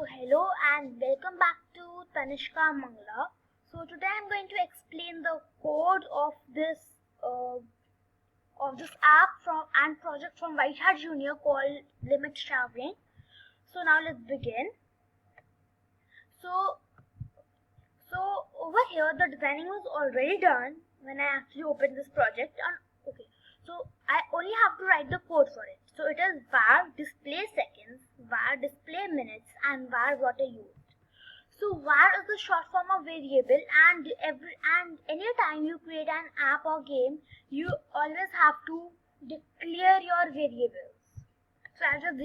So hello and welcome back to Tanishka Mangla. So today I'm going to explain the code of this app and project from White Hat Junior called Limit Showering. So now let's begin. So over here the designing was already done when I actually opened this project. Okay, so I only have to write the code for it. So it is var display seconds, var display minutes, and var water used. So var is the short form of variable, and anytime you create an app or game, you always have to declare your variables. So I have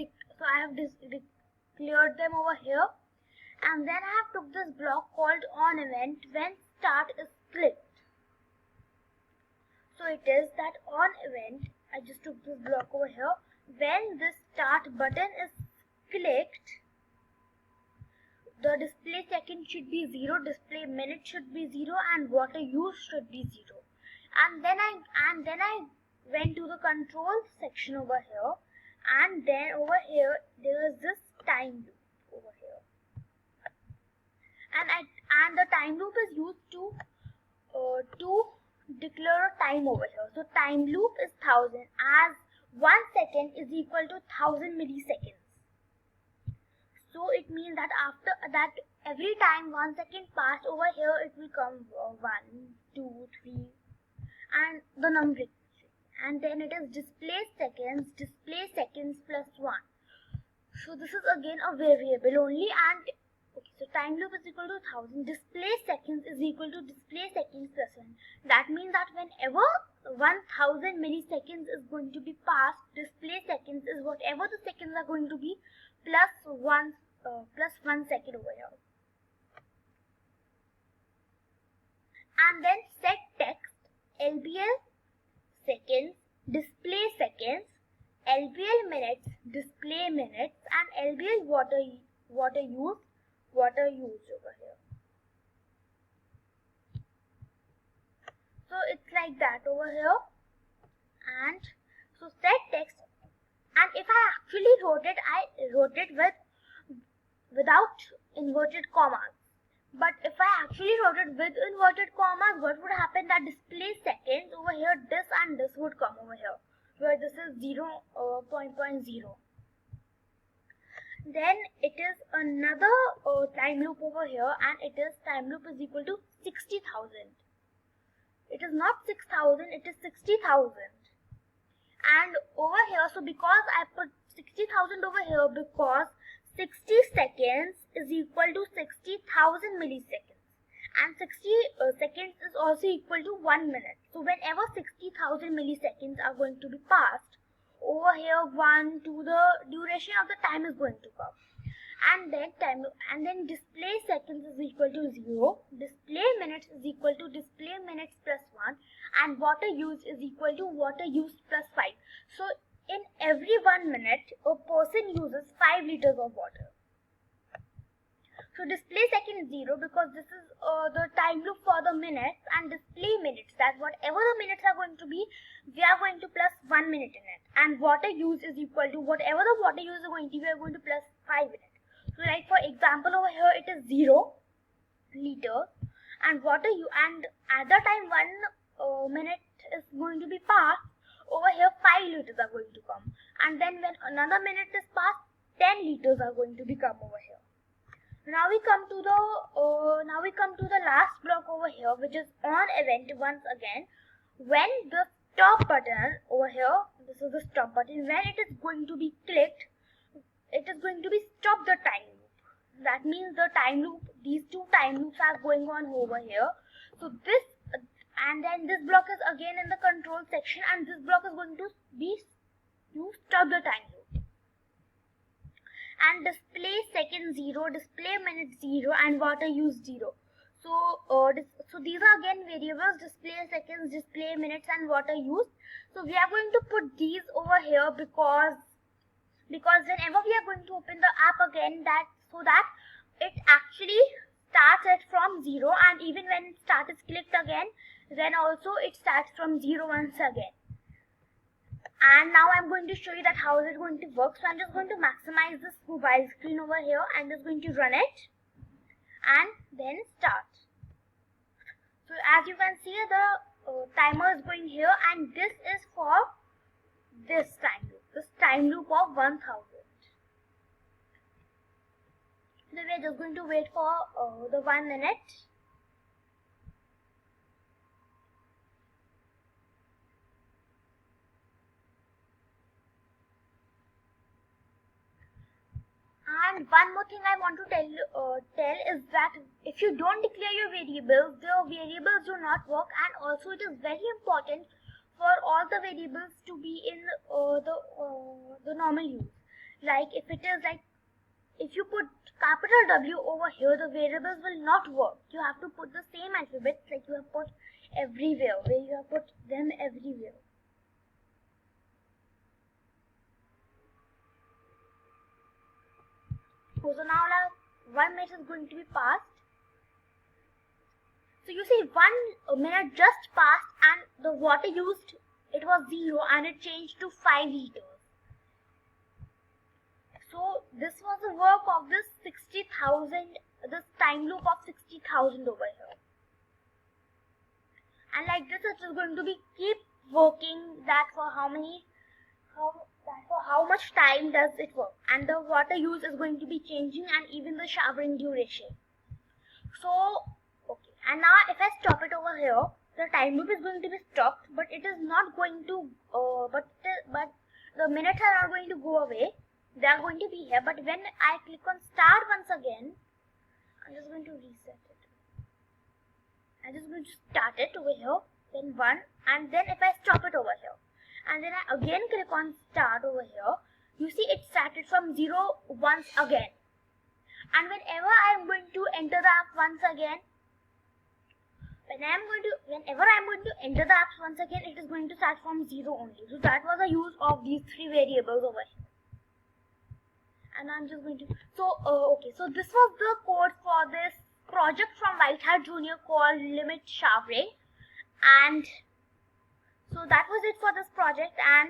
declared them over here, and then I have took this block called on event when start is clicked. So it is that on event, I just took this block over here, when this start button is clicked, the display second should be 0, display minute should be 0, and water use should be 0. And then I went to the control section over here, and then over here there is this time loop over here, and the time loop is used to declare a time over here. So time loop is 1000, as 1 second is equal to 1000 milliseconds. So it means that after that, every time 1 second pass over here, it will come 1, 2, 3, and the numbering. And then it is display seconds plus 1. So this is again a variable only, and okay, so time loop is equal to 1000, display seconds is equal to display seconds plus 1. That means that whenever 1000 milliseconds is going to be passed, display seconds is whatever the seconds are going to be plus 1 second over here. And then set text, LBL seconds, display seconds, LBL minutes, display minutes, and LBL water used over here. So it's like that over here. And so set text, and if I actually wrote it without inverted commas. But if I actually wrote it with inverted commas, what would happen? That display seconds over here, this and this would come over here, where this is 0.0. Then it is another time loop over here, and it is time loop is equal to 60,000. It is not 6,000, it is 60,000. And over here, so because I put 60,000 over here, because 60 seconds is equal to 60,000 milliseconds, and 60 seconds is also equal to 1 minute. So whenever 60,000 milliseconds are going to be passed, over here 1 to the duration of the time is going to come, and then display seconds is equal to 0, display minutes is equal to display minutes plus 1, and water used is equal to water used plus 5. So in every 1 minute, a person uses 5 liters of water. So display second is 0 because this is the time loop for the minutes, and display minutes, that whatever the minutes are going to be, we are going to plus 1 minute in it, and water use is equal to whatever the water use is going to be, we are going to plus 5 in it. So like for example over here it is 0 liters, and and at the time 1 minute is going to be passed, over here 5 liters are going to come, and then when another minute is passed, 10 liters are going to become over here. Now we come to the last block over here, which is on event. Once again, when the stop button over here, this is the stop button, when it is going to be clicked, it is going to be stop the time loop. That means the time loop, these two time loops are going on over here. So this, and then this block is again in the control section, and this block is going to be to stop the time loop. And display second 0, display minute 0, and water use 0. So these are again variables: display seconds, display minutes, and water use. So we are going to put these over here because whenever we are going to open the app again, so that it actually starts it from 0, and even when start is clicked again, then also it starts from 0 once again. And now I'm going to show you that how is it going to work. So I'm just going to maximize this mobile screen over here and just going to run it and then start. So as you can see, the timer is going here, and this is for this time loop of 1000. So we're just going to wait for the 1 minute. And one more thing I want to tell is that if you don't declare your variables, the variables do not work, and also it is very important for all the variables to be in the normal use. Like if it is like, if you put capital W over here, the variables will not work. You have to put the same alphabets like you have put everywhere, where you have put them everywhere. So now 1 minute is going to be passed. So you see 1 minute just passed and the water used, it was 0 and it changed to 5 liters. So this was the work of this 60,000, this time loop of 60,000 over here. And like this it is going to be keep working, that for how much time does it work, and the water use is going to be changing, and even the showering duration. So okay, and now if I stop it over here, the time loop is going to be stopped, but it is not going to but the minutes are not going to go away. They are going to be here, but when I click on start once again, I'm just going to reset it. I'm just going to start it over here, then 1, and then if I stop it over here, and then I again click on start over here, you see it started from 0 once again. And whenever I am going to enter the app once again, whenever I am going to enter the apps once again, it is going to start from 0 only. So that was the use of these 3 variables over here. And I'm just going to, okay, so this was the code for this project from White Hat Junior called Limit Showering. And so that was it for this project, and